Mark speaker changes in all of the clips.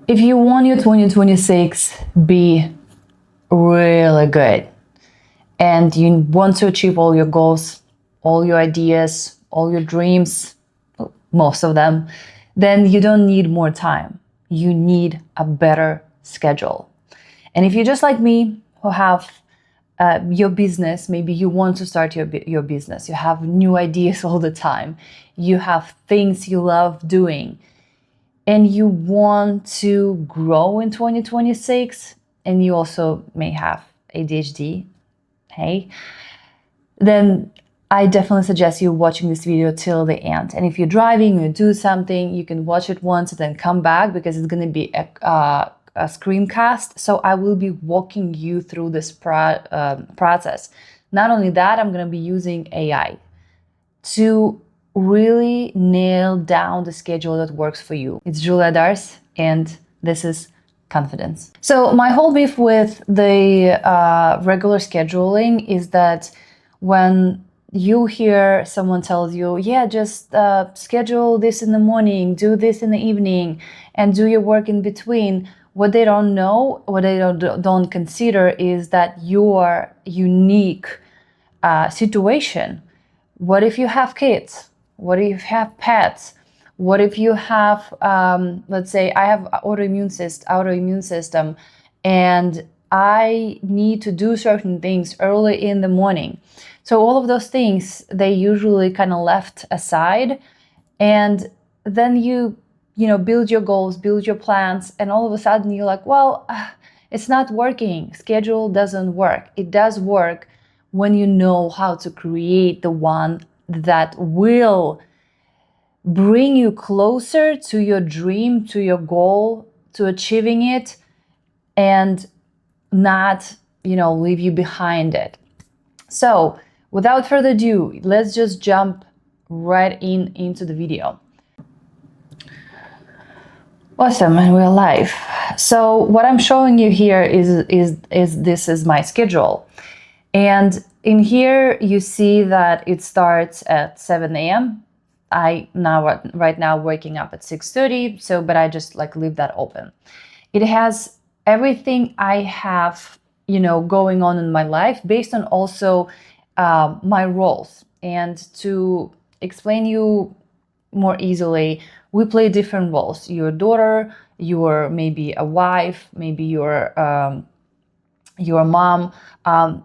Speaker 1: If you want your 2026 be really good and you want to achieve all your goals, all your ideas, all your dreams, most of them, then you don't need more time. You need a better schedule. And if you're just like me, who have your business, maybe you want to start your business, you have new ideas all the time, you have things you love doing, and you want to grow in 2026, and you also may have ADHD, hey, then I definitely suggest you watching this video till the end. And if you're driving or do something, you can watch it once and then come back, because it's going to be a screencast. So I will be walking you through this process. Not only that, I'm going to be using AI to really nail down the schedule that works for you. It's Julia Dars, and this is Confidence. So my whole beef with the regular scheduling is that when you hear someone tells you, yeah, just schedule this in the morning, do this in the evening, and do your work in between, what they don't know, what they don't consider is that your unique situation. What if you have kids? What if you have pets? What if you have, let's say I have autoimmune system, and I need to do certain things early in the morning. So all of those things, they usually kind of left aside, and then you build your goals, build your plans, and all of a sudden you're like, well, it's not working. Schedule doesn't work. It does work when you know how to create the one that will bring you closer to your dream, to your goal, to achieving it, and not, leave you behind it. So without further ado, let's just jump right into the video. Awesome, and we're live. So what I'm showing you here is this is my schedule. And in here you see that it starts at 7 a.m. right now waking up at 6:30, but I just leave that open. It has everything I have, going on in my life based on also my roles. And to explain you more easily, we play different roles. You're a daughter, you're maybe a wife, maybe you're a mom,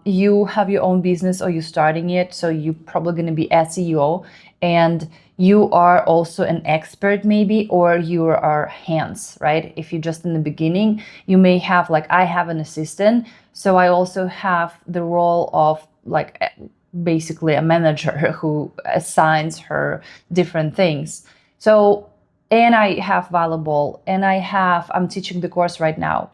Speaker 1: you have your own business or you're starting it, so you're probably going to be a CEO, and you are also an expert maybe, or you are hands, right? If you're just in the beginning, you may have, I have an assistant, so I also have the role of basically a manager who assigns her different things. So, and I have volleyball, and I'm teaching the course right now.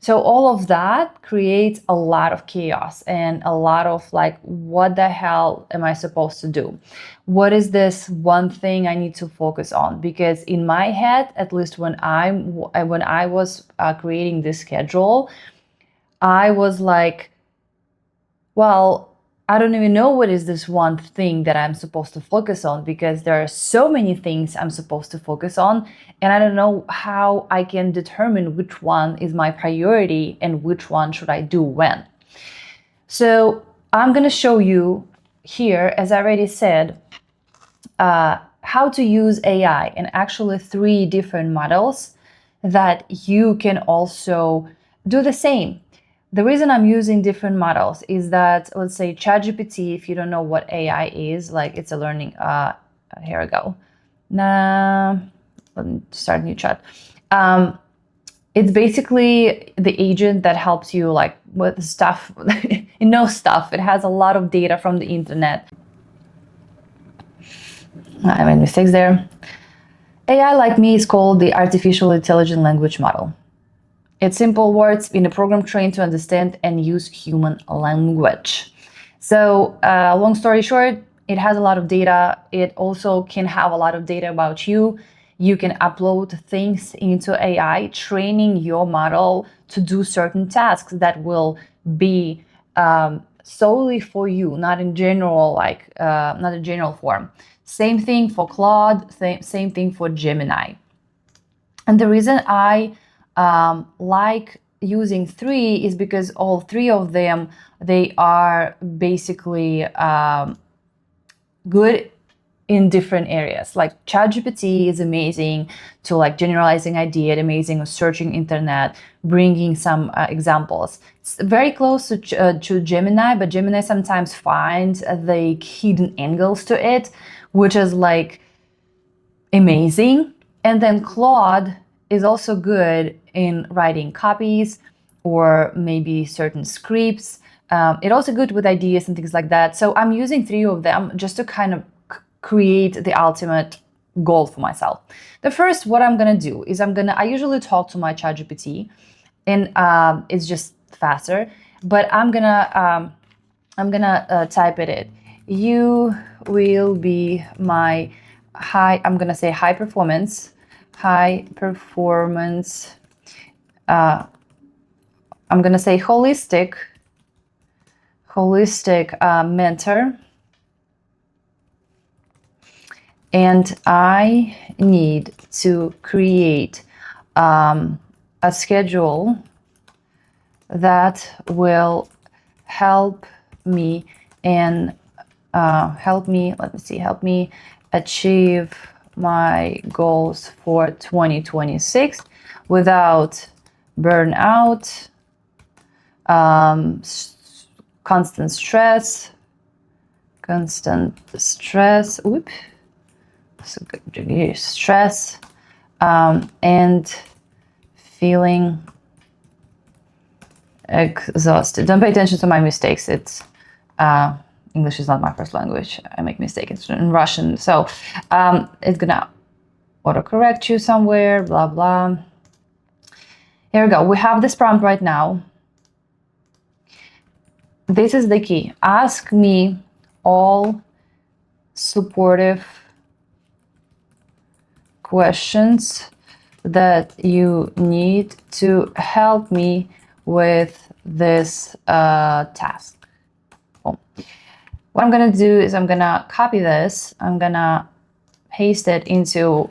Speaker 1: So all of that creates a lot of chaos and a lot of what the hell am I supposed to do? What is this one thing I need to focus on? Because in my head, at least when I was creating this schedule, I was like, well, I don't even know what is this one thing that I'm supposed to focus on, because there are so many things I'm supposed to focus on, and I don't know how I can determine which one is my priority and which one should I do when. So I'm going to show you here, as I already said, how to use AI, and actually 3 different models that you can also do the same. The reason I'm using different models is that, let's say ChatGPT, if you don't know what AI is, it's a learning, here we go. Let me start a new chat. It's basically the agent that helps you with stuff, it knows stuff. It has a lot of data from the internet. I made mistakes there. AI, like me, is called the Artificial Intelligent Language Model. It's simple words in a program trained to understand and use human language. So long story short, it has a lot of data. It also can have a lot of data about you. You can upload things into AI, training your model to do certain tasks that will be solely for you, not in general, not a general form. Same thing for Claude, same thing for Gemini. And the reason I like using 3 is because all 3 of them, they are basically good in different areas. Like ChatGPT is amazing to like generalizing idea, amazing with searching internet, bringing some examples. It's very close to Gemini, but Gemini sometimes finds the hidden angles to it, which is like amazing. And then Claude is also good in writing copies or maybe certain scripts. It's also good with ideas and things like that. So I'm using 3 of them just to kind of create the ultimate goal for myself. The first, what I'm gonna do is I usually talk to my ChatGPT, and it's just faster. But I'm gonna type it in. You will be my I'm gonna say high performance. I'm gonna say holistic mentor. And I need to create a schedule that will help me achieve my goals for 2026 without burnout, constant stress. Oops. Stress and feeling exhausted. Don't pay attention to my mistakes. It's English is not my first language. I make mistakes. It's in Russian, so it's gonna autocorrect you somewhere. Blah blah. Here we go. We have this prompt right now. This is the key. Ask me all supportive questions that you need to help me with this task. Cool. What I'm gonna do is I'm gonna copy this. I'm gonna paste it into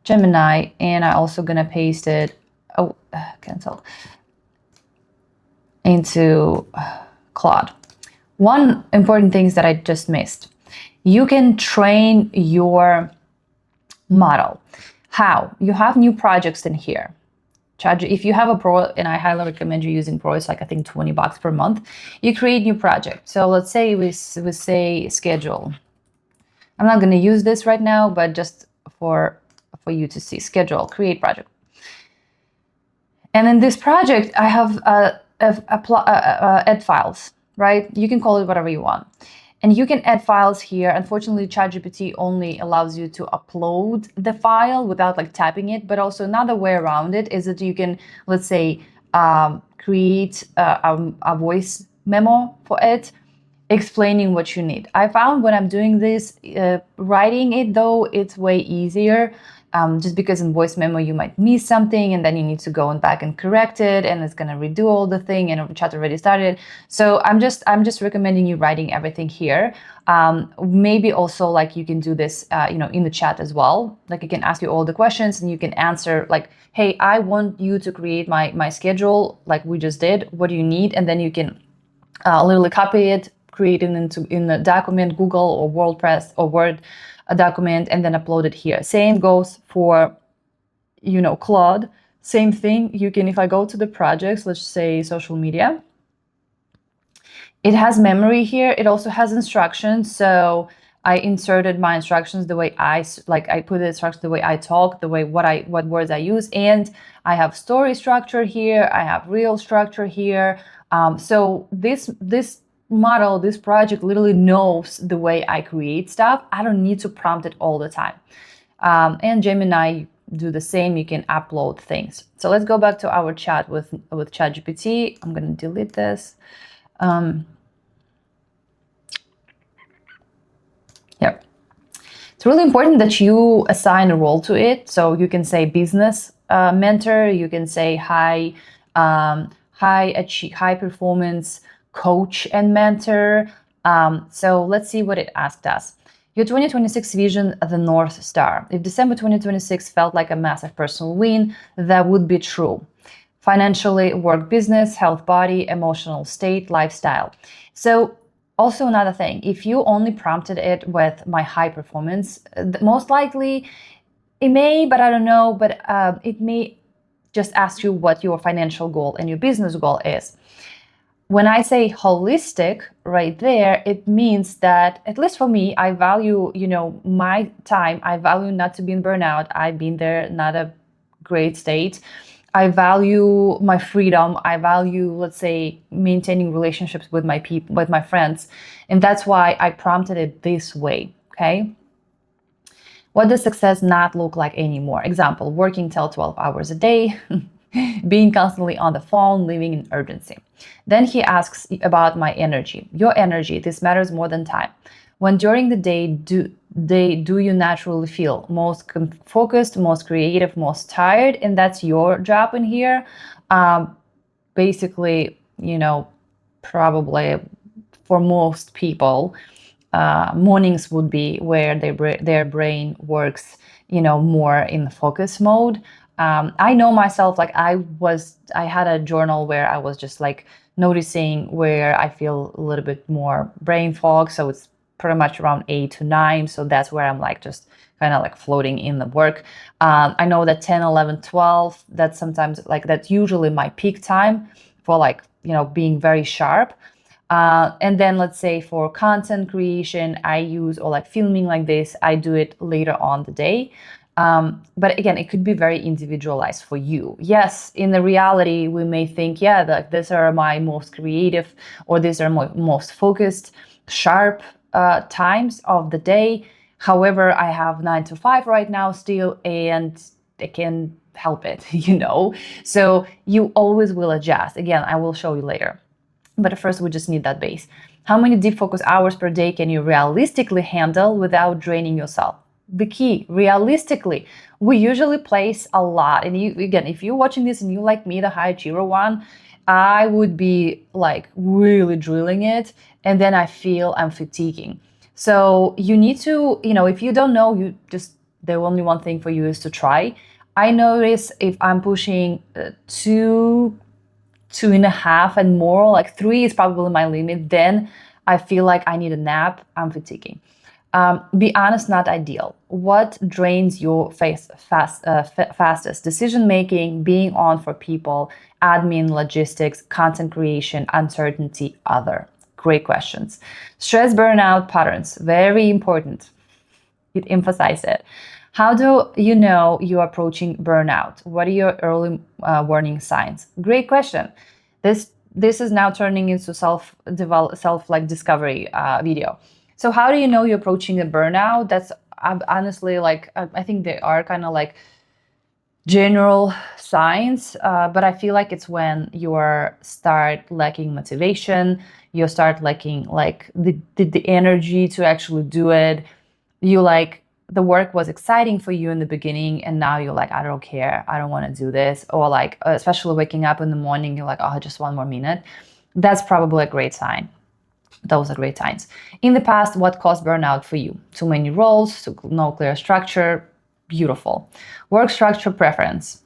Speaker 1: Gemini, and I'm also gonna paste it. Cancel. Into Claude. One important thing that I just missed. You can train your model. How? You have new projects in here. If you have a Pro, and I highly recommend you using Pro, it's like I think $20 per month. You create new project. So let's say we say schedule. I'm not going to use this right now, but just for you to see schedule, create project. And in this project, I have add files, right? You can call it whatever you want. And you can add files here. Unfortunately, ChatGPT only allows you to upload the file without like tapping it. But also another way around it is that you can, let's say, create a voice memo for it, explaining what you need. I found when I'm doing this, writing it though, it's way easier. Just because in voice memo you might miss something and then you need to go back and correct it, and it's gonna redo all the thing, and chat already started. So I'm just recommending you writing everything here. Maybe also like you can do this in the chat as well. Like you can ask you all the questions and you can answer like, hey, I want you to create my schedule like we just did. What do you need? And then you can literally copy it, create it in a document, Google or WordPress or Word, a document, and then upload it here. Same goes for, Claude. Same thing. You can, if I go to the projects, let's say social media, it has memory here. It also has instructions. So I inserted my instructions the way I put the instructions the way I talk, the way what words I use, and I have story structure here. I have reel structure here. So this model, this project literally knows the way I create stuff. I don't need to prompt it all the time. And Gemini do the same. You can upload things. So let's go back to our chat with ChatGPT. I'm going to delete this. Yep. It's really important that you assign a role to it. So you can say business mentor. You can say high performance coach and mentor. So let's see what it asked us. Your 2026 vision, the North Star. If December 2026 felt like a massive personal win, that would be true. Financially, work, business, health, body, emotional state, lifestyle. So also another thing, if you only prompted it with my high performance, most likely it may, but I don't know, but it may just ask you what your financial goal and your business goal is. When I say holistic right there, it means that, at least for me, I value, my time. I value not to be in burnout. I've been there, not a great state. I value my freedom. I value, let's say, maintaining relationships with my people, with my friends. And that's why I prompted it this way, okay? What does success not look like anymore? Example, working till 12 hours a day, being constantly on the phone, living in urgency. Then he asks about my energy. Your energy, this matters more than time. When during the day do you naturally feel most focused, most creative, most tired? And that's your job in here. Basically, probably for most people, mornings would be where their brain works, more in the focus mode. I know myself, like I had a journal where I was just like noticing where I feel a little bit more brain fog. So it's pretty much around 8 to 9. So that's where I'm like just kind of like floating in the work. I know that 10, 11, 12, that's sometimes like that's usually my peak time for like, being very sharp. And then let's say for content creation, I use, or like filming like this, I do it later on the day. But again, it could be very individualized for you. Yes, in the reality, we may think, yeah, like these are my most creative, or these are my most focused, sharp times of the day. However, I have 9 to 5 right now still, and I can help it, So you always will adjust. Again, I will show you later. But first, we just need that base. How many deep focus hours per day can you realistically handle without draining yourself? The key, realistically, we usually place a lot. And you, again, if you're watching this and you like me, the high achiever one, I would be like really drilling it. And then I feel I'm fatiguing. So you need to, if you don't know, the only one thing for you is to try. I notice if I'm pushing 2.5 and more, like 3 is probably my limit, then I feel like I need a nap, I'm fatiguing. Be honest, not ideal. What drains your fastest? Decision making, being on for people, admin, logistics, content creation, uncertainty, other. Great questions. Stress burnout patterns, very important. It emphasizes it. How do you know you're approaching burnout? What are your early warning signs? Great question. This is now turning into self discovery video. So how do you know you're approaching a burnout? That's honestly like I think they are kind of like general signs, but I feel like it's when you start lacking motivation, you start lacking like the energy to actually do it. You like the work was exciting for you in the beginning, and now you're like, I don't care, I don't want to do this. Or like, especially waking up in the morning, you're like, oh, just one more minute. That's probably a great sign. Those are great signs. In the past, what caused burnout for you? Too many roles, no clear structure. Beautiful. Work structure preference.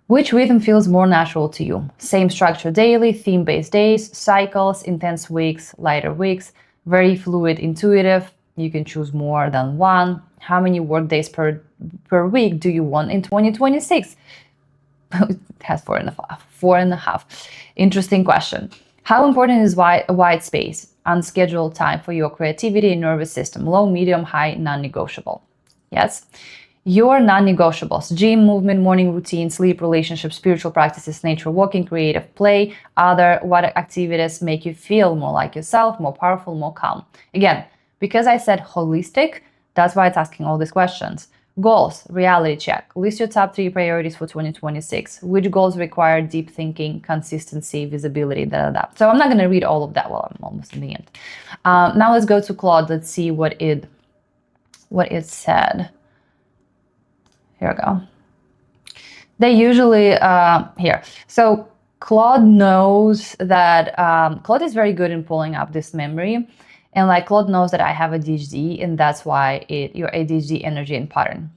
Speaker 1: Which rhythm feels more natural to you? Same structure daily, theme-based days, cycles, intense weeks, lighter weeks, very fluid, intuitive. You can choose more than one. How many work days per week do you want in 2026? It has 4.5. 4.5. Interesting question. How important is white space, unscheduled time for your creativity and nervous system? Low, medium, high, non-negotiable. Yes. Your non-negotiables: gym, movement, morning routine, sleep, relationships, spiritual practices, nature, walking, creative play, other. What activities make you feel more like yourself, more powerful, more calm? Again, because I said holistic, that's why it's asking all these questions. Goals, reality check. List your top 3 priorities for 2026. Which goals require deep thinking, consistency, visibility, So I'm not going to read all of that. Well, I'm almost in the end. Now let's go to Claude. Let's see what it said. Here we go. They usually, here. So Claude knows that, Claude is very good in pulling up this memory. And like Claude knows that I have ADHD, and that's why your ADHD energy and pattern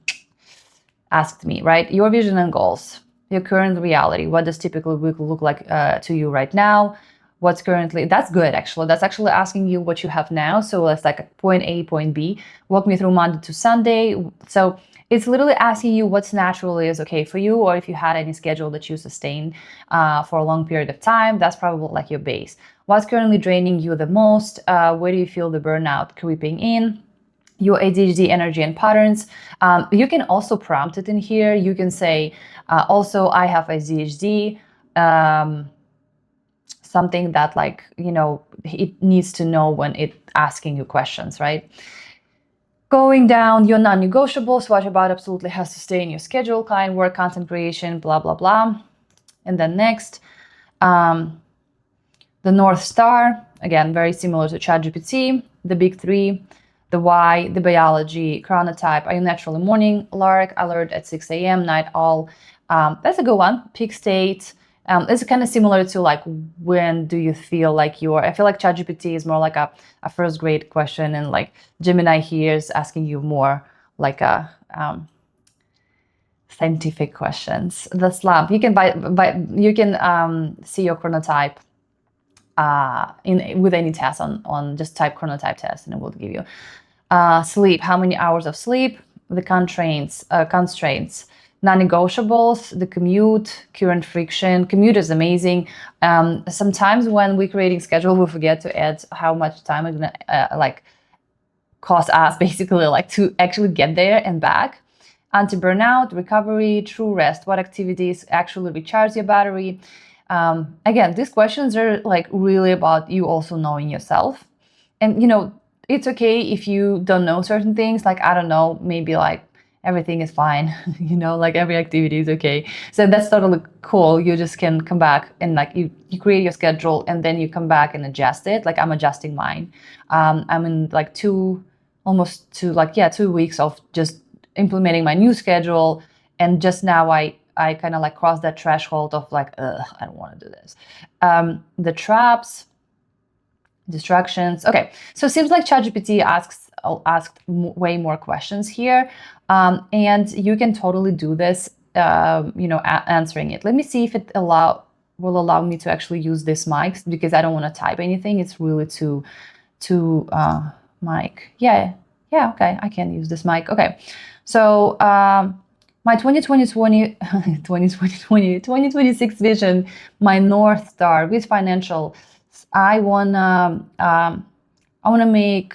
Speaker 1: asked me, right? Your vision and goals, your current reality. What does typical week look like to you right now? What's currently, that's good actually. That's actually asking you what you have now. So it's like point A, point B. Walk me through Monday to Sunday. So it's literally asking you what's naturally is okay for you, or if you had any schedule that you sustained for a long period of time. That's probably like your base. What's currently draining you the most? Where do you feel the burnout creeping in? Your ADHD energy and patterns. You can also prompt it in here. You can say, also, I have ADHD. Something that like, it needs to know when it's asking you questions, right? Going down your non-negotiables, what about absolutely has to stay in your schedule, client work, content creation, blah, blah, blah. And then next, the North Star, again, very similar to ChatGPT, the big three, the why, the biology, chronotype, are you naturally morning, lark, alert at 6 a.m., night owl. That's a good one. Peak state. It's kind of similar to like, when do you feel like I feel like ChatGPT is more like a first grade question, and like Gemini here is asking you more like a scientific questions. The slump, you can see your chronotype with any test on just type chronotype test, and it will give you sleep, how many hours of sleep, the constraints, non-negotiables, the commute, current friction. Commute is amazing. Sometimes when we're creating schedule, we forget to add how much time it's gonna cost us basically like to actually get there and back. Anti-burnout, recovery, true rest. What activities actually recharge your battery? Again, these questions are like really about you also knowing yourself. And it's okay if you don't know certain things. Like, I don't know, maybe like everything is fine, like every activity is okay. So that's totally cool. You just can come back and like you create your schedule, and then you come back and adjust it. Like I'm adjusting mine. I'm in like 2 weeks of just implementing my new schedule. And just now I kind of like crossed that threshold of like, I don't want to do this. The traps, distractions. Okay, so it seems like ChatGPT asked way more questions here, and you can totally do this, answering it. Let me see if it will allow me to actually use this mic, because I don't want to type anything. It's really too mic. Yeah, okay, I can use this mic. Okay, so my 2026 vision, my North Star with financial. I wanna make.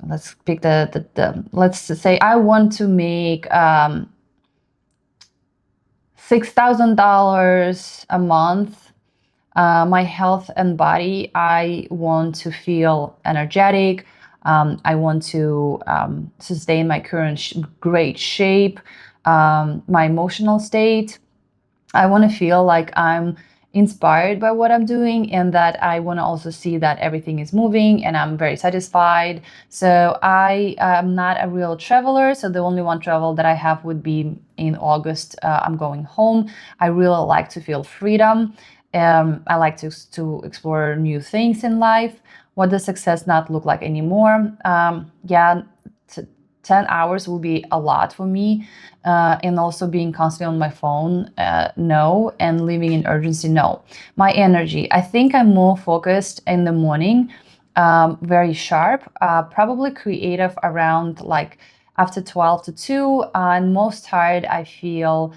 Speaker 1: Let's pick let's say I want to make $6,000 a month. My health and body, I want to feel energetic. I want to sustain my current great shape. My emotional state, I want to feel like I'm inspired by what I'm doing, and that I want to also see that everything is moving and I'm very satisfied. So I am not a real traveler. So the only one travel that I have would be in August. I'm going home. I really like to feel freedom. I like to explore new things in life. What does success not look like anymore? 10 hours will be a lot for me. And also being constantly on my phone, no. And living in urgency, no. My energy, I think I'm more focused in the morning, very sharp, probably creative around like after 12 to 2, and most tired I feel,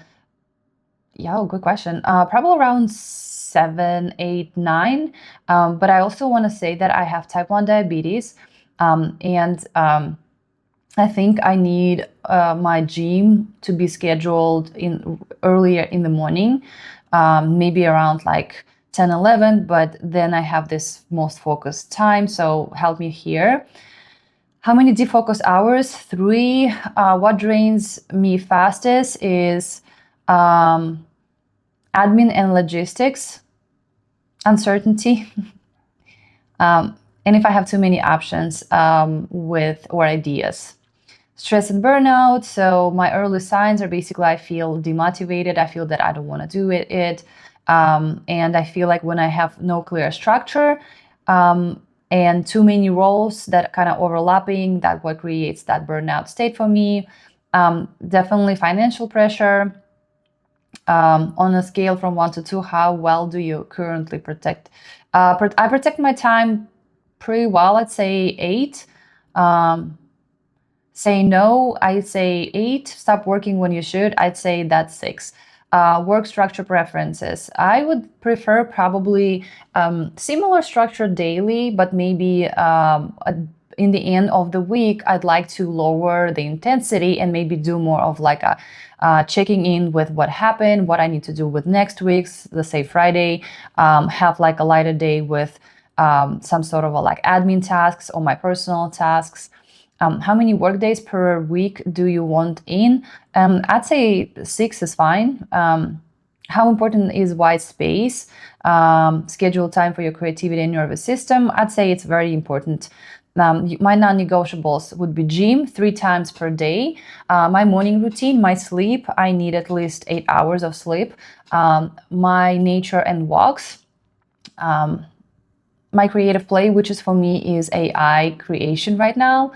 Speaker 1: good question, probably around 7, 8, 9. But I also want to say that I have type 1 diabetes, and I think I need my gym to be scheduled earlier in the morning, maybe around like 10, 11, but then I have this most focused time. So help me here. How many deep focus hours? 3. What drains me fastest is admin and logistics, uncertainty. And if I have too many options or ideas. Stress and burnout. So my early signs are basically I feel demotivated. I feel that I don't want to do it. And I feel like when I have no clear structure, and too many roles that kind of overlapping, that what creates that burnout state for me. Definitely financial pressure. On a scale from 1 to 2, how well do you currently protect? I protect my time pretty well. I'd say 8. Say no, I'd say 8. Stop working when you should, I'd say that's 6. Work structure preferences. I would prefer probably similar structure daily, but maybe in the end of the week, I'd like to lower the intensity and maybe do more of like a checking in with what happened, what I need to do with next week's, let's say Friday, have like a lighter day with some sort of like admin tasks or my personal tasks. How many work days per week do you want in? I'd say 6 is fine. How important is white space? Schedule time for your creativity and nervous system. I'd say it's very important. My non-negotiables would be gym 3 times per day. My morning routine, my sleep, I need at least 8 hours of sleep. My nature and walks. My creative play, which is for me is AI creation right now.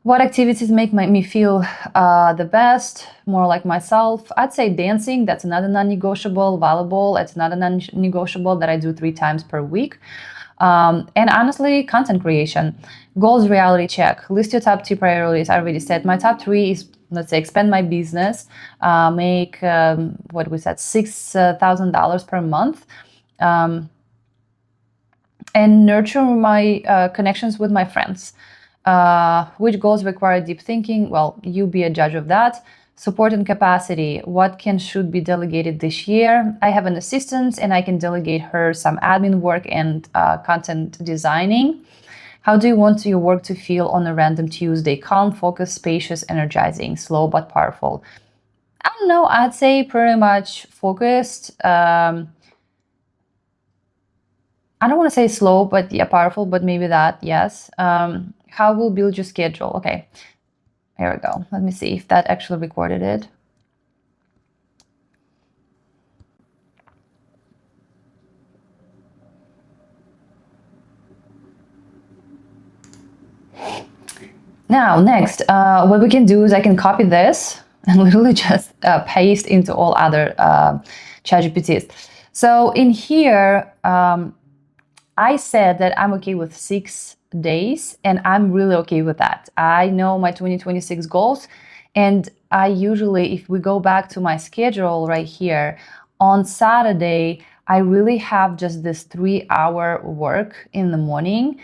Speaker 1: What activities make me feel the best, more like myself? I'd say dancing, that's another non-negotiable. Volleyball, it's another non-negotiable that I do 3 times per week. And honestly, content creation. Goals reality check. List your top 2 priorities. I already said my top 3 is, let's say, expand my business, make, what we said, $6,000 per month. And nurture my connections with my friends. Which goals require deep thinking? Well, you be a judge of that. Support and capacity. What should be delegated this year? I have an assistant and I can delegate her some admin work and content designing. How do you want your work to feel on a random Tuesday? Calm, focused, spacious, energizing, slow but powerful. I don't know. I'd say pretty much focused. I don't want to say slow, but yeah, powerful, but maybe that, yes. How will build your schedule? Okay, here we go. Let me see if that actually recorded it. Now, next, what we can do is I can copy this and literally just paste into all other ChatGPTs. So in here, I said that I'm okay with 6 days, and I'm really okay with that. I know my 2026 goals, and I usually, if we go back to my schedule right here, on Saturday, I really have just this 3-hour work in the morning.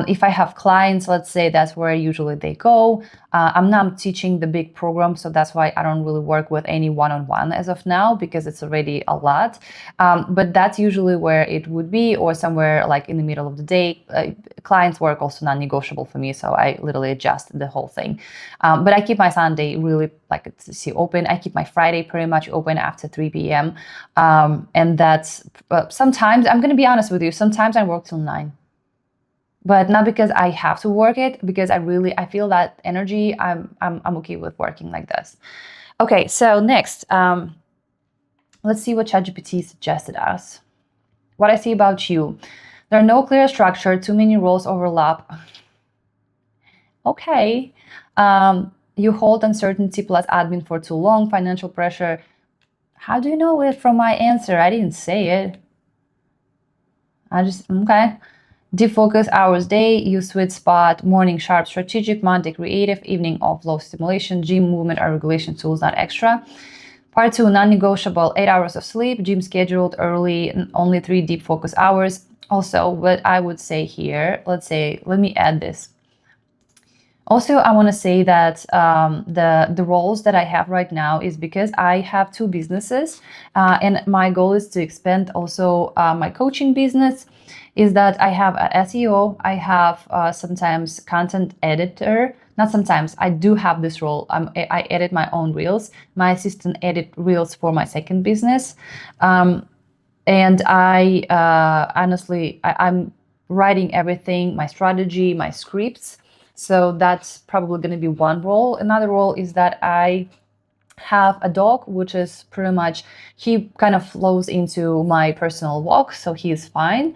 Speaker 1: If I have clients, let's say that's where usually they go. I'm not teaching the big program, so that's why I don't really work with any one-on-one as of now, because it's already a lot. But that's usually where it would be, or somewhere like in the middle of the day. Clients work also non-negotiable for me, so I literally adjust the whole thing. But I keep my Sunday really like to see open. I keep my Friday pretty much open after 3 p.m. And that's sometimes, I'm going to be honest with you, sometimes I work till 9. But not because I have to work it, because I feel that energy. I'm okay with working like this. Okay, so next, let's see what ChatGPT suggested us. What I see about you. There are no clear structure, too many roles overlap. Okay. You hold uncertainty plus admin for too long, financial pressure. How do you know it from my answer? I didn't say it. Okay. Defocus hours day, use sweet spot, morning sharp, strategic, Monday creative, evening off, low stimulation, gym movement or regulation tools, not extra. Part 2, non-negotiable, 8 hours of sleep, gym scheduled early, only 3 deep focus hours. Also, what I would say here, let me add this. Also, I want to say that the roles that I have right now is because I have 2 businesses, and my goal is to expand also my coaching business. Is that I have an SEO, I have sometimes content editor. Not sometimes, I do have this role. I edit my own reels. My assistant edit reels for my second business. And I honestly, I'm writing everything, my strategy, my scripts. So that's probably going to be one role. Another role is that I have a dog, which is pretty much, he kind of flows into my personal walk, so he is fine.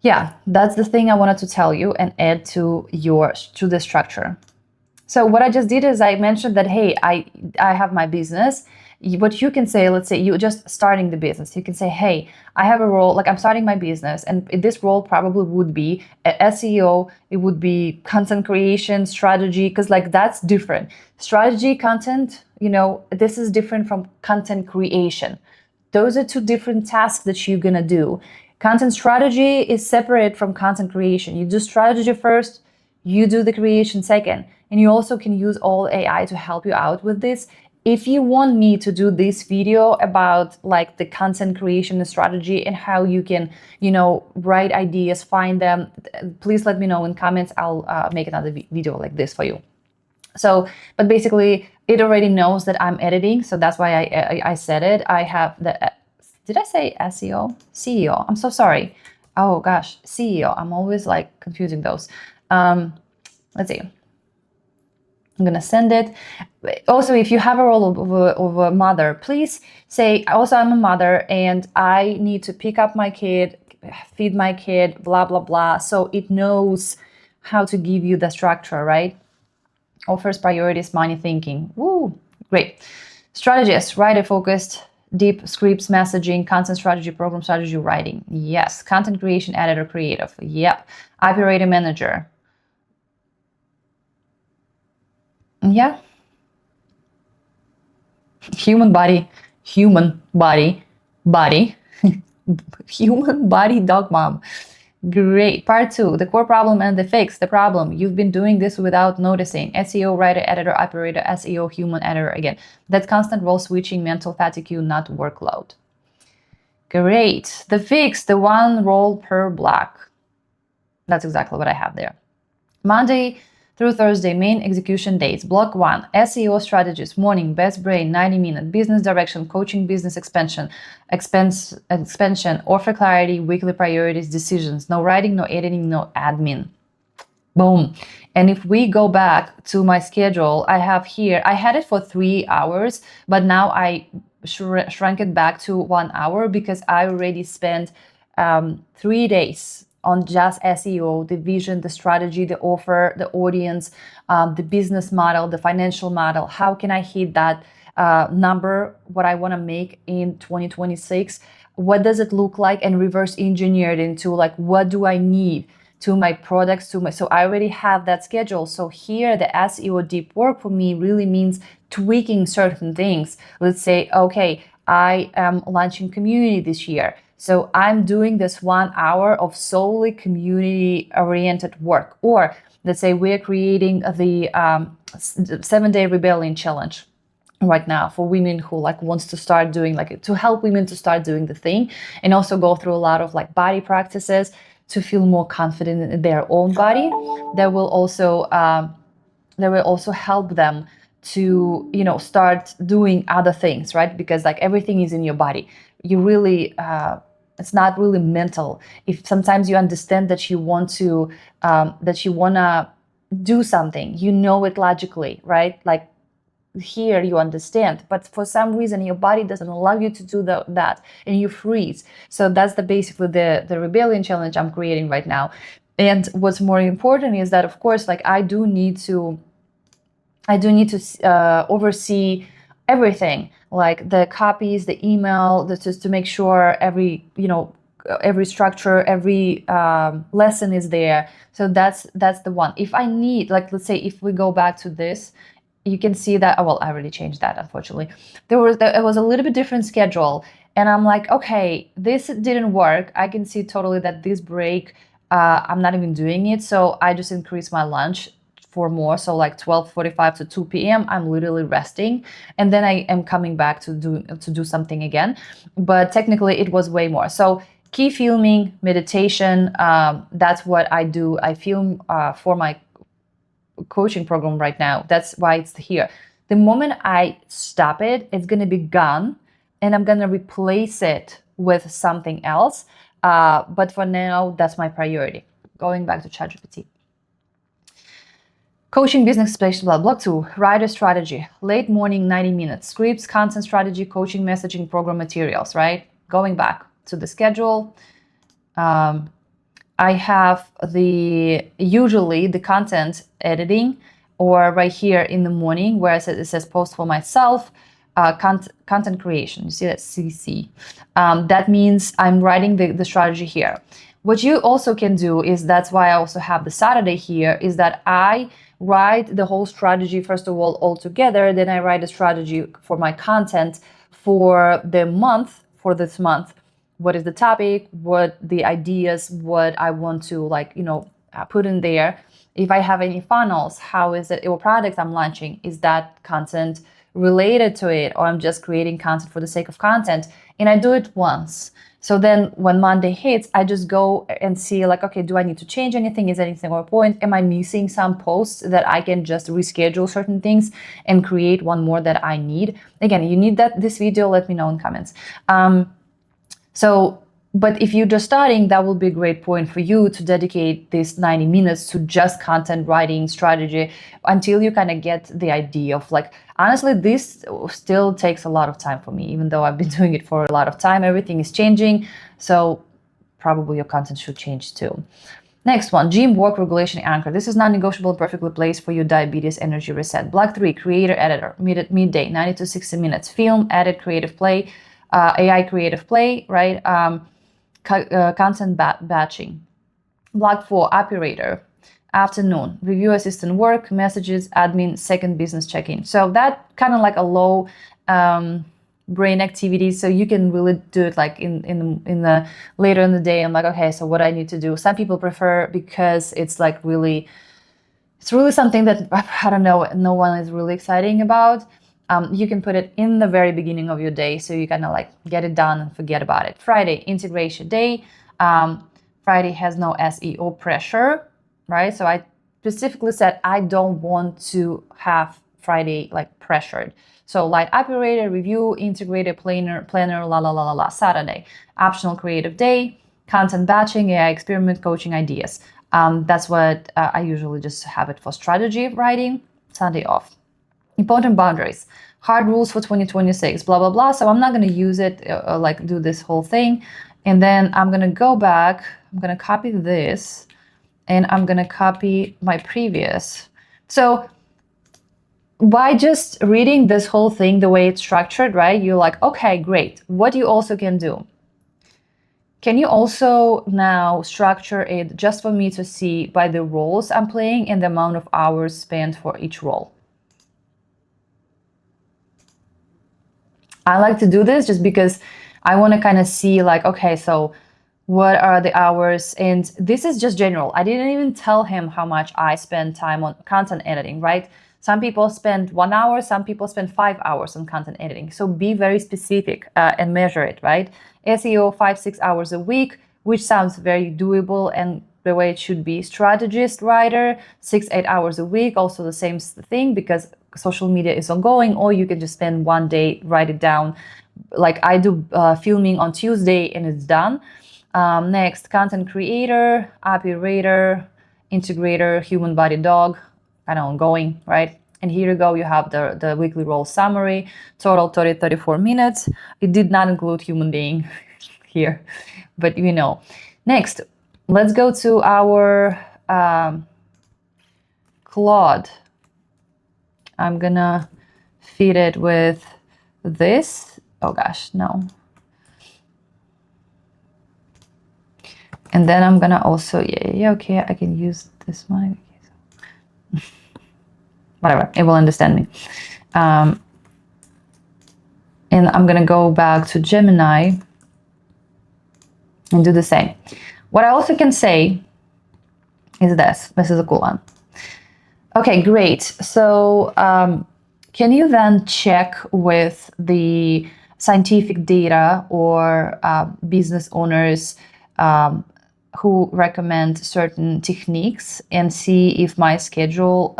Speaker 1: yeah, that's the thing I wanted to tell you and add to the structure. So what I just did is I mentioned that, hey, I have my business. What you can say, let's say you're just starting the business. You can say, hey, I have a role, like I'm starting my business, and this role probably would be SEO. It would be content creation, strategy, because like that's different. Strategy, content, this is different from content creation. Those are two different tasks that you're gonna do. Content strategy is separate from content creation. You do strategy first, you do the creation second. And you also can use all AI to help you out with this. If you want me to do this video about like the content creation strategy and how you can, write ideas, find them, please let me know in comments. I'll make another video like this for you. So, but basically it already knows that I'm editing. So that's why I said it. I have did I say SEO? CEO. I'm so sorry. Oh gosh, CEO. I'm always like confusing those. Let's see. I'm gonna send it. Also, if you have a role of a mother, please say, also I'm a mother and I need to pick up my kid, feed my kid, blah, blah, blah. So it knows how to give you the structure, right? Offers priorities, money thinking. Woo, great. Strategist, writer focused, deep scripts, messaging, content strategy, program strategy, writing. Yes. Content creation, editor, creative. Yep. Operator manager. Yeah. Human body, human body, human body, dog mom. Great. Part 2, the core problem and the fix. The problem, you've been doing this without noticing. SEO, writer, editor, operator, SEO, human editor. Again, that's constant role switching, mental fatigue, not workload. Great. The fix, the one role per block. That's exactly what I have there. Monday through Thursday, main execution dates. Block 1, SEO strategies, morning, best brain, 90-minute, business direction, coaching, business expansion, offer clarity, weekly priorities, decisions. No writing, no editing, no admin. Boom. And if we go back to my schedule, I have here, I had it for 3 hours, but now I shrunk it back to 1 hour because I already spent 3 days on just SEO, the vision, the strategy, the offer, the audience, the business model, the financial model. How can I hit that number, what I want to make in 2026? What does it look like? And reverse engineered into like, what do I need to my products, so I already have that schedule. So here the SEO deep work for me really means tweaking certain things. Let's say, okay, I am launching community this year. So I'm doing this 1 hour of solely community-oriented work. Or let's say we're creating the 7-day rebellion challenge right now for women who like wants to start doing, like to help women to start doing the thing, and also go through a lot of like body practices to feel more confident in their own body. That will also help them to start doing other things, right? Because like everything is in your body. You really it's not really mental. If sometimes you understand that you want to do something, it logically, right? Like here you understand, but for some reason your body doesn't allow you to do that and you freeze. So that's basically the rebellion challenge I'm creating right now. And what's more important is that, of course, like I do need to oversee everything, like the copies, the email, just to make sure every structure, every lesson is there. So that's the one. If I need, like, let's say if we go back to this, you can see that, well, I already changed that, unfortunately. It was a little bit different schedule. And I'm like, okay, this didn't work. I can see totally that this break, I'm not even doing it. So I just increased my lunch for more. So like 12:45 to 2 p.m., I'm literally resting. And then I am coming back to do something again. But technically it was way more. So key filming, meditation, that's what I do. I film for my coaching program right now. That's why it's here. The moment I stop it, it's going to be gone and I'm going to replace it with something else. But for now, that's my priority. Going back to ChatGPT. Coaching business specialist, block 2, writer strategy, late morning, 90 minutes, scripts, content strategy, coaching, messaging, program materials, right? Going back to the schedule. I have usually the content editing, or right here in the morning where it says post for myself, content creation. You see that CC. That means I'm writing the strategy here. What you also can do is, that's why I also have the Saturday here, is that I write the whole strategy first of all together, then I write a strategy for my content for the month, for this month. What is the topic, what the ideas, what I want to put in there. If I have any funnels, how is it, or product I'm launching, is that content related to it, or I'm just creating content for the sake of content? And I do it once. So then when Monday hits, I just go and see like, okay, do I need to change anything? Is anything on point? Am I missing some posts that I can just reschedule certain things and create one more that I need? Again, you need this video, let me know in comments. But if you're just starting, that will be a great point for you to dedicate this 90 minutes to just content writing strategy until you kind of get the idea of like, honestly, this still takes a lot of time for me, even though I've been doing it for a lot of time. Everything is changing. So probably your content should change too. Next one, gym, work, regulation, anchor. This is non-negotiable, perfectly placed for your diabetes energy reset. Block 3, creator, editor, midday, 90 to 60 minutes. Film, edit, creative play, AI creative play, right? Content batching. Block 4, operator, afternoon, review assistant work, messages, admin, second business check-in. So that kind of like a low brain activity. So you can really do it like in the later in the day. I'm like, okay, so what I need to do. Some people prefer, because it's like really, it's really something that, I don't know, no one is really exciting about. You can put it in the very beginning of your day, so you kind of like get it done and forget about it. Friday, integration day. Friday has no SEO pressure, right? So I specifically said I don't want to have Friday like pressured. So light operator, review, integrated planner, la la la la la. Saturday, optional creative day, content batching, AI experiment, coaching ideas. That's what I usually just have it for strategy writing. Sunday off. Important boundaries, hard rules for 2026, blah, blah, blah. So I'm not going to use it, like do this whole thing. And then I'm going to go back, I'm going to copy this, and I'm going to copy my previous. So by just reading this whole thing, the way it's structured, right, you're like, okay, great. What you also can do, can you also now structure it just for me to see by the roles I'm playing and the amount of hours spent for each role? I like to do this just because I want to kind of see like, okay, so what are the hours? And this is just general. I didn't even tell him how much I spend time on content editing, right? Some people spend 1 hour, some people spend 5 hours on content editing. So be very specific and measure it, right? SEO, 5-6 hours a week, which sounds very doable and the way it should be. Strategist, writer, 6-8 hours a week, also the same thing, because social media is ongoing, or you can just spend one day, write it down. Like I do filming on Tuesday and it's done. Next, content creator, operator, integrator, human body dog, kind of ongoing, right? And here you go, you have the weekly role summary, total 34 minutes. It did not include human being here, but you know. Next, let's go to our Claude. I'm gonna feed it with this. Oh gosh, no. And then I'm gonna also, okay, I can use this mic. Okay, so. Whatever, it will understand me. And I'm gonna go back to Gemini and do the same. What I also can say is this. This is a cool one. Okay, great. So can you then check with the scientific data or business owners who recommend certain techniques and see if my schedule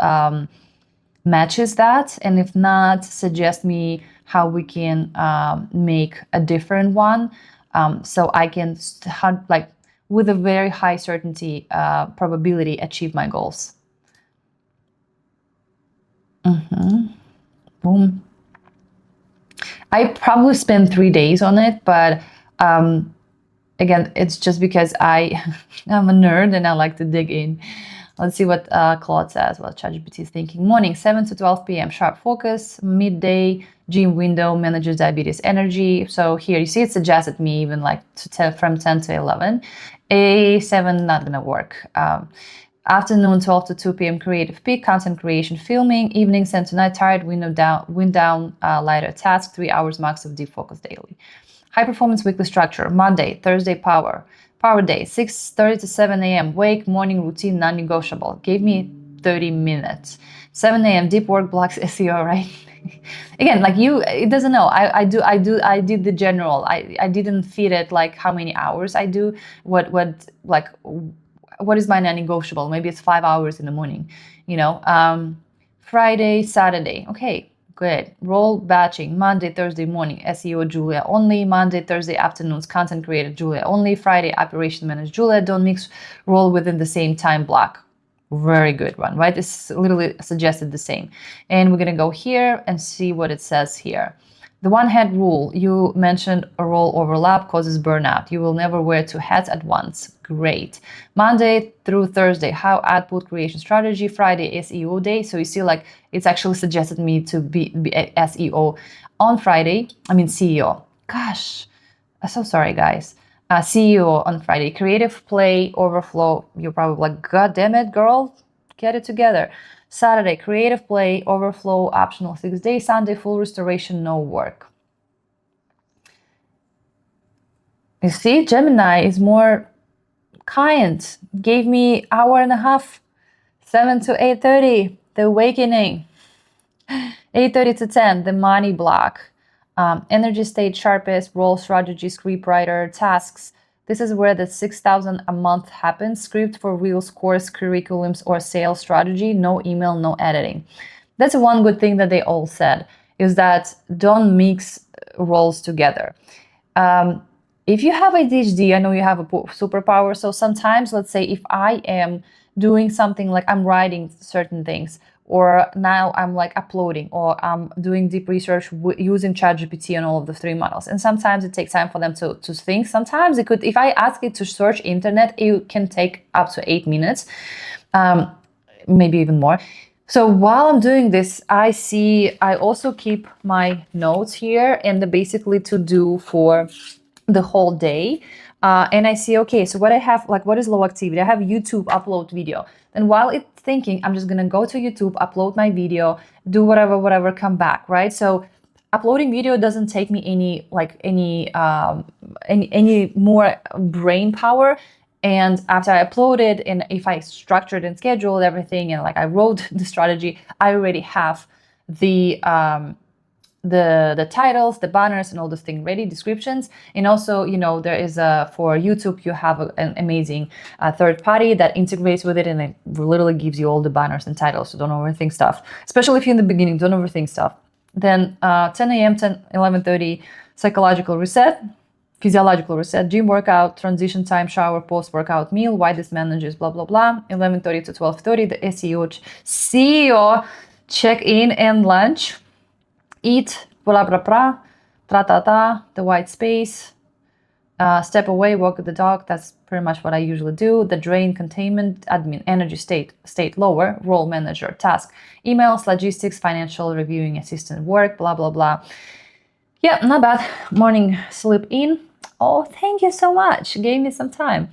Speaker 1: matches that? And if not, suggest me how we can make a different one, so I can like with a very high certainty probability achieve my goals. Boom. I probably spent 3 days on it, but Again, it's just because I'm a nerd and I like to dig in. Let's see what Claude says, what ChatGPT is thinking. Morning, 7 to 12 p.m., sharp focus. Midday, gym window, manages diabetes energy. So here, you see it suggested me even like from 10 to 11. A7, not going to work. Afternoon, 12 to 2 p.m., creative peak, content creation, filming. Evening, 10 to night, tired, wind down, lighter task, 3 hours max of deep focus daily. High performance weekly structure. Monday, Thursday, power day, 6:30 to 7 a.m. Wake, morning routine, non-negotiable. Gave me 30 minutes. 7 a.m. deep work blocks SEO, right? Again, like it doesn't know. I did the general. I didn't feed it like how many hours I do. What is my non-negotiable? Maybe it's 5 hours in the morning. Friday, Saturday. Okay. Good. Role batching. Monday, Thursday morning, SEO Julia only. Monday, Thursday afternoons, content creator Julia only. Friday, operation manager Julia. Don't mix role within the same time block. Very good one, right? It's literally suggested the same. And we're going to go here and see what it says here. The one hat rule, you mentioned a role overlap causes burnout. You will never wear two hats at once. Great. Monday through Thursday, how output creation strategy. Friday, SEO day. So you see, like, it's actually suggested me to be SEO on Friday. I mean, CEO. Gosh, I'm so sorry, guys. CEO on Friday. Creative play, overflow. You're probably like, God damn it, girl. Get it together. Saturday, creative play, overflow, optional 6 days. Sunday, full restoration, no work. You see, Gemini is more kind. Gave me hour and a half, 7 to 8:30, the awakening. 8:30 to 10, the money block. Energy state, sharpest, role strategy, scriptwriter, tasks. This is where the 6,000 a month happens. Script for reels, course, curriculums, or sales strategy. No email, no editing. That's one good thing that they all said, is that don't mix roles together. If you have ADHD, I know you have a superpower. So sometimes, let's say if I am doing something like I'm writing certain things, or now I'm like uploading, or I'm doing deep research using ChatGPT and all of the 3 models. And sometimes it takes time for them to think. Sometimes it could, if I ask it to search internet, it can take up to 8 minutes, maybe even more. So while I'm doing this, I also keep my notes here and basically to do for the whole day. And I see, okay, so what I have, like, what is low activity? I have YouTube upload video. And while it's thinking, I'm just going to go to YouTube, upload my video, do whatever, come back, right? So uploading video doesn't take me any more brain power. And after I uploaded, and if I structured and scheduled everything, and like I wrote the strategy, I already have the titles, the banners, and all those things ready, descriptions. And also, there is for YouTube, you have an amazing third party that integrates with it, and it literally gives you all the banners and titles. So don't overthink stuff, especially if you're in the beginning. Don't overthink stuff. Then 10 a.m., 11:30, psychological reset, physiological reset, gym workout, transition time, shower, post-workout meal, why this manages, blah, blah, blah. 11:30 to 12:30, the CEO check-in and lunch. Eat, blah, blah, blah, tra-ta-ta, the white space, step away, walk with the dog. That's pretty much what I usually do. The drain, containment, admin, energy state lower, role manager, task, emails, logistics, financial, reviewing, assistant work, blah, blah, blah. Yeah, not bad. Morning sleep in. Oh, thank you so much. Gave me some time.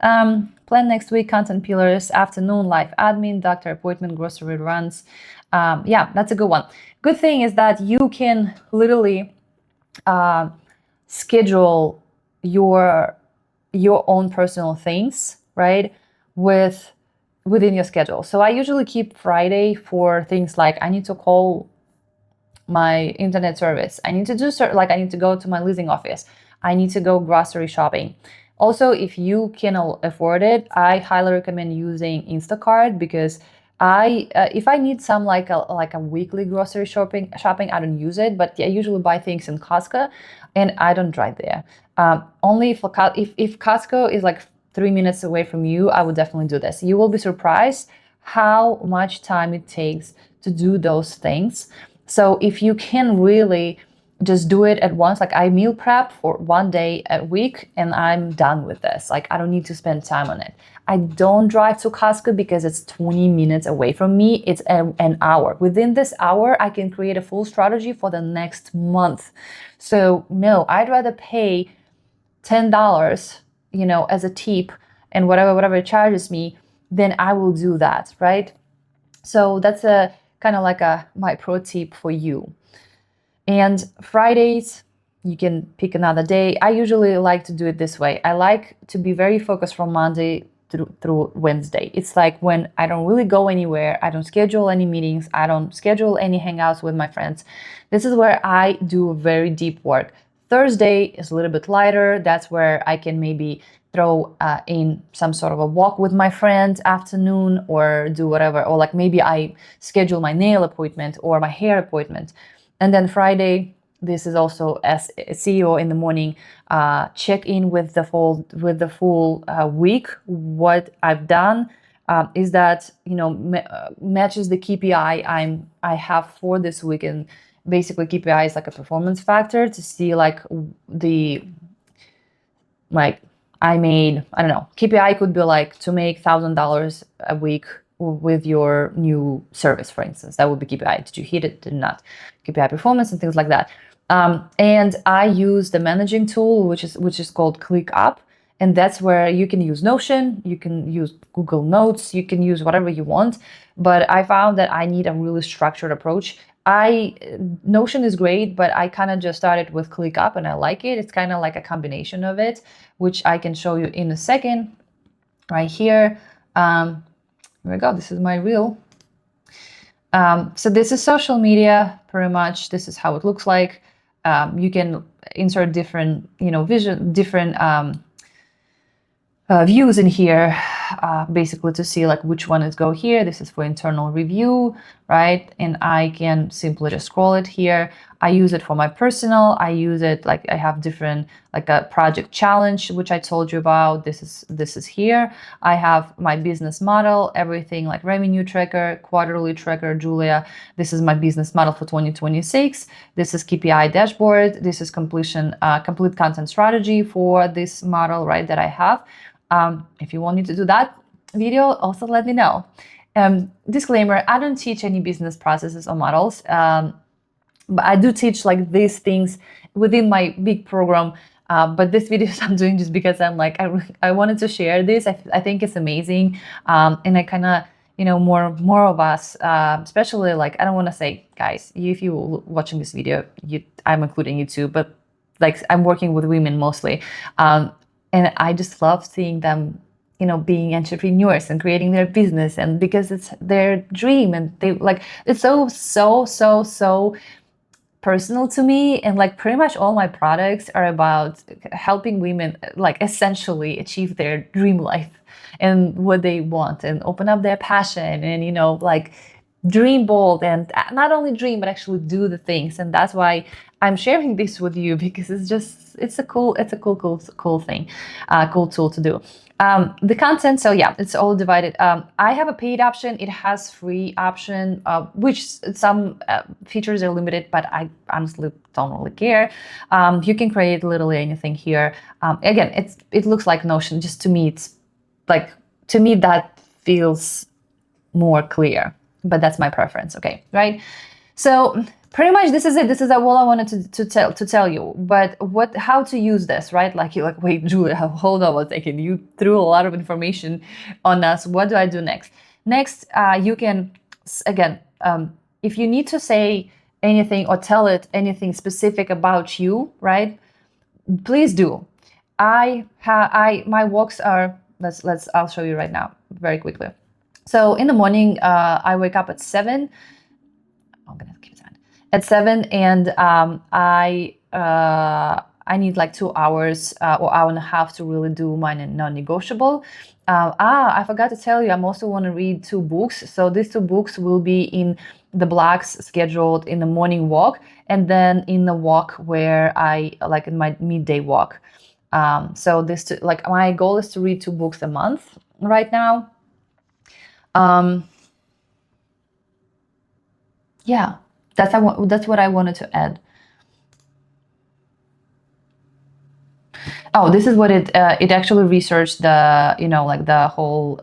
Speaker 1: Plan next week, content pillars, afternoon, life admin, doctor appointment, grocery runs. Yeah, that's a good one. Good thing is that you can literally schedule your own personal things, right, within your schedule. So I usually keep Friday for things like I need to call my internet service. I need to do I need to go to my leasing office. I need to go grocery shopping. Also, if you can afford it, I highly recommend using Instacart, because if I need some like a weekly grocery shopping, I don't use it, but I usually buy things in Costco, and I don't drive there. Only if Costco is like 3 minutes away from you, I would definitely do this. You will be surprised how much time it takes to do those things. So if you can really just do it at once. Like I meal prep for one day a week and I'm done with this. Like I don't need to spend time on it. I don't drive to Costco because it's 20 minutes away from me. It's an hour. Within this hour, I can create a full strategy for the next month. So no, I'd rather pay $10, as a tip and whatever it charges me, then I will do that, right? So that's a kind of like my pro tip for you. And Fridays, you can pick another day. I usually like to do it this way. I like to be very focused from Monday through Wednesday. It's like when I don't really go anywhere, I don't schedule any meetings, I don't schedule any hangouts with my friends. This is where I do very deep work. Thursday is a little bit lighter. That's where I can maybe throw in some sort of a walk with my friend afternoon or do whatever. Or like maybe I schedule my nail appointment or my hair appointment. And then Friday, this is also as a CEO in the morning, check in with the full week. What I've done is that matches the KPI I have for this week, and basically KPI is like a performance factor to see like I made, I don't know, KPI could be like to make $1,000 a week with your new service, for instance. That would be KPI. Did you hit it? Did not? KPI performance and things like that. And I use the managing tool, which is called ClickUp. And that's where you can use Notion, you can use Google Notes, you can use whatever you want. But I found that I need a really structured approach. Notion is great, but I kind of just started with ClickUp and I like it. It's kind of like a combination of it, which I can show you in a second. Right here. Here we go. This is my reel. So this is social media, pretty much. This is how it looks like. You can insert different, different views in here, basically to see like which one is go here. This is for internal review, right? And I can simply just scroll it here. I use it for my personal. I use it like I have different, like a project challenge, which I told you about. This is here. I have my business model, everything like revenue tracker, quarterly tracker, Julia. This is my business model for 2026. This is KPI dashboard. This is complete content strategy for this model, right, that I have. If you want me to do that video, also let me know. Disclaimer, I don't teach any business processes or models, but I do teach like these things within my big program. But this video I'm doing just because I'm like, I wanted to share this. I think it's amazing. And I kind of, more of us, especially like, I don't want to say, guys, if you're watching this video, I'm including you too, but like I'm working with women mostly. And I just love seeing them, being entrepreneurs and creating their business, and because it's their dream, and they like, it's so personal to me. And like pretty much all my products are about helping women like essentially achieve their dream life and what they want, and open up their passion, and like dream bold, and not only dream but actually do the things. And that's why I'm sharing this with you, because it's a cool thing, cool tool to do. The content, so yeah, it's all divided. I have a paid option. It has free option, which some features are limited, but I honestly don't really care. You can create literally anything here. Again, it looks like Notion. Just to me, it's like, to me that feels more clear, but that's my preference. Okay, right? So pretty much this is it. This is all I wanted to tell you. But how to use this, right? Like you're like, wait, Julia, hold on a second. You threw a lot of information on us. What do I do next? Next, you can, again, if you need to say anything or tell it anything specific about you, right? Please do. My walks are, I'll show you right now very quickly. So in the morning, I wake up at 7. I'm gonna keep it at 7, and I need like 2 hours or hour and a half to really do my non-negotiable. I forgot to tell you, I'm also want to read 2 books. So these 2 books will be in the blocks scheduled in the morning walk, and then in the walk where I like in my midday walk. So this like my goal is to read 2 books a month right now. Yeah, that's what I wanted to add. Oh, this is what it actually researched the, like the whole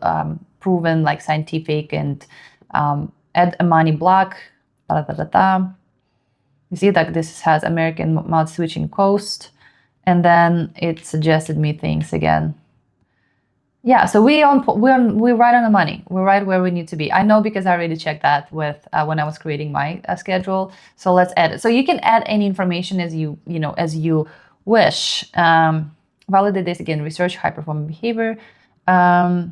Speaker 1: proven like scientific and add a money block. Da, da, da, da. You see, like this has American mouth switching cost, and then it suggested me things again. Yeah, so we're right on the money. We're right where we need to be. I know because I already checked that with when I was creating my schedule. So let's add it. So you can add any information as as you wish. Validate this again. Research high performing behavior. Yeah.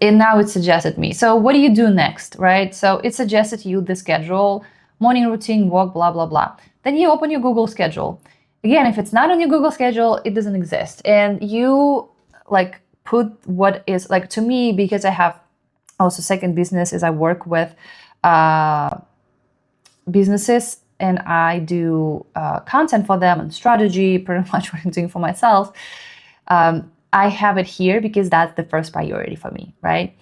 Speaker 1: And now it suggested me. So what do you do next, right? So it suggested you the schedule, morning routine, walk, blah, blah, blah. Then you open your Google schedule. Again, if it's not on your Google schedule, it doesn't exist. And you like put what is like, to me, because I have also second business is I work with businesses and I do content for them and strategy, pretty much what I'm doing for myself. I have it here because that's the first priority for me, right?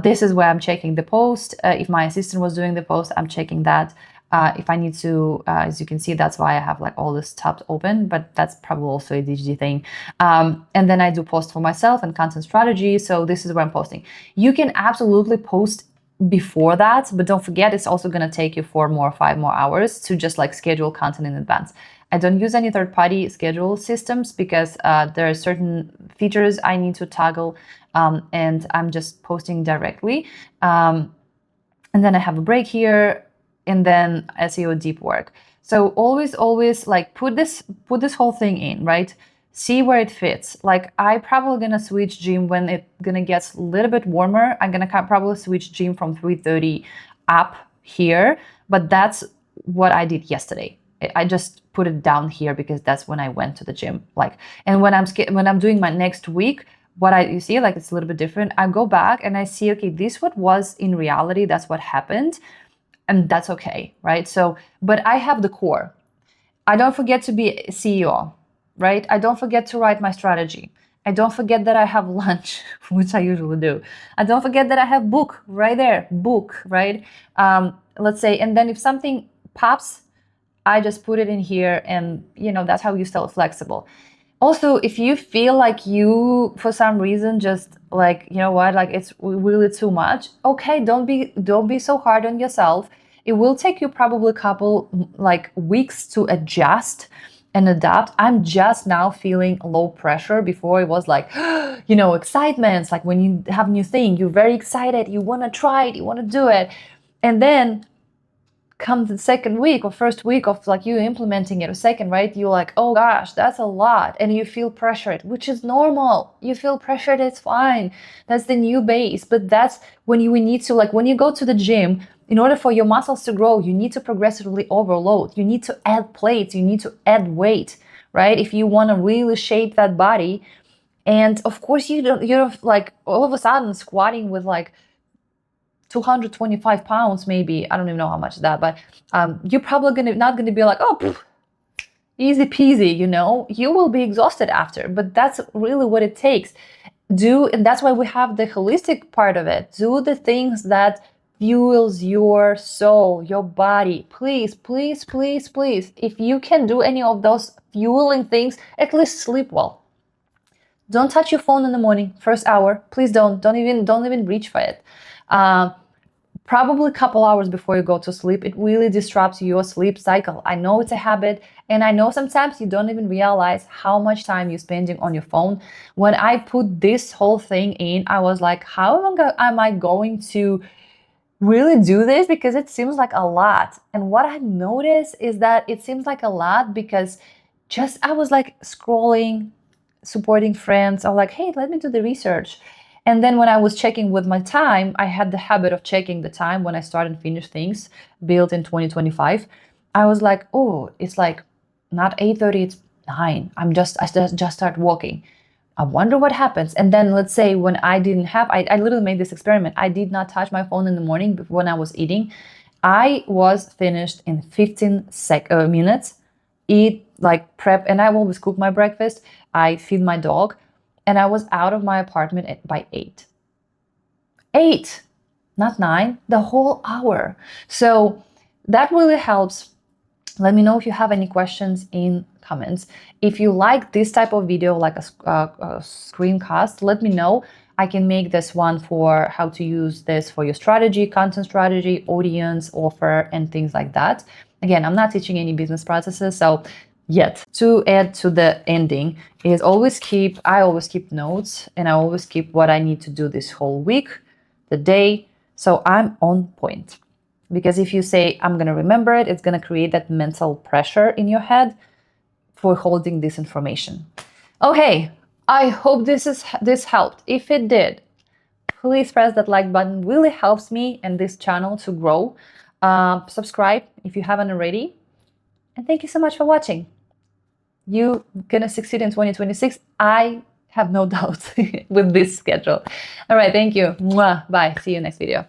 Speaker 1: This is where I'm checking the post. If my assistant was doing the post, I'm checking that. If I need to, as you can see, that's why I have like all this tabs open, but that's probably also a ADHD thing. And then I do post for myself and content strategy. So this is where I'm posting. You can absolutely post before that, but don't forget, it's also going to take you 5 more hours to just like schedule content in advance. I don't use any third-party schedule systems because there are certain features I need to toggle, and I'm just posting directly. And then I have a break here, and then SEO deep work. So always like put this whole thing in, right? See where it fits. Like I probably gonna switch gym when it gonna gets a little bit warmer. I'm gonna probably switch gym from 3:30 up here, but that's what I did yesterday. I just put it down here because that's when I went to the gym. Like, and when I'm doing my next week, you see, like it's a little bit different. I go back and I see, okay, this what was in reality. That's what happened, and that's okay, right? So, but I have the core. I don't forget to be a CEO, right? I don't forget to write my strategy. I don't forget that I have lunch, which I usually do. I don't forget that I have book right there, right? Let's say, and then if something pops, I just put it in here, and that's how you stay flexible. Also, if you feel like you, for some reason, just like, like it's really too much, okay, don't be so hard on yourself. It will take you probably a couple like weeks to adjust and adapt. I'm just now feeling low pressure. Before it was like, excitement. It's like when you have a new thing, you're very excited, you want to try it, you want to do it. And then come the second week or first week of like you implementing it, or second, right? You're like, oh gosh, that's a lot. And you feel pressured, which is normal. You feel pressured, it's fine. That's the new base. But that's when we need to, like when you go to the gym, in order for your muscles to grow, you need to progressively overload. You need to add plates, you need to add weight, right? If you want to really shape that body. And of course you don't like all of a sudden squatting with like 225 pounds, maybe. I don't even know how much that, but you're probably not gonna be like, oh, easy peasy, you will be exhausted after, but that's really what it takes. And that's why we have the holistic part of it. Do the things that fuels your soul, your body. Please, please, please, please. If you can do any of those fueling things, at least sleep well. Don't touch your phone in the morning, first hour. Please don't even reach for it. Probably a couple hours before you go to sleep. It really disrupts your sleep cycle. I know it's a habit, and I know sometimes you don't even realize how much time you're spending on your phone. When I put this whole thing in, I was like, how am I going to really do this? Because it seems like a lot. And what I noticed is that it seems like a lot because I was like scrolling, supporting friends. I was like, hey, let me do the research. And then when I was checking with my time, I had the habit of checking the time when I start and finish things built in 2025. I was like, oh, it's like not 8:30, it's 9. I just start walking. I wonder what happens. And then let's say when I didn't have, I literally made this experiment. I did not touch my phone in the morning when I was eating. I was finished in 15 minutes, eat, like prep, and I always cook my breakfast. I feed my dog. And I was out of my apartment by 8. 8, not 9, the whole hour. So that really helps Let me know if you have any questions in comments. If you like this type of video, like a screencast, let me know. I can make this one for how to use this for your strategy, content strategy, audience, offer, and things like that. Again, I'm not teaching any business processes, so yet. To add to the ending is I always keep notes, and I always keep what I need to do this whole week, the day, so I'm on point. Because if you say, I'm going to remember it, it's going to create that mental pressure in your head for holding this information. Okay, I hope this helped. If it did, please press that like button. Really helps me and this channel to grow. Subscribe if you haven't already. And thank you so much for watching. You're going to succeed in 2026. I have no doubt with this schedule. All right, thank you. Mwah. Bye. See you next video.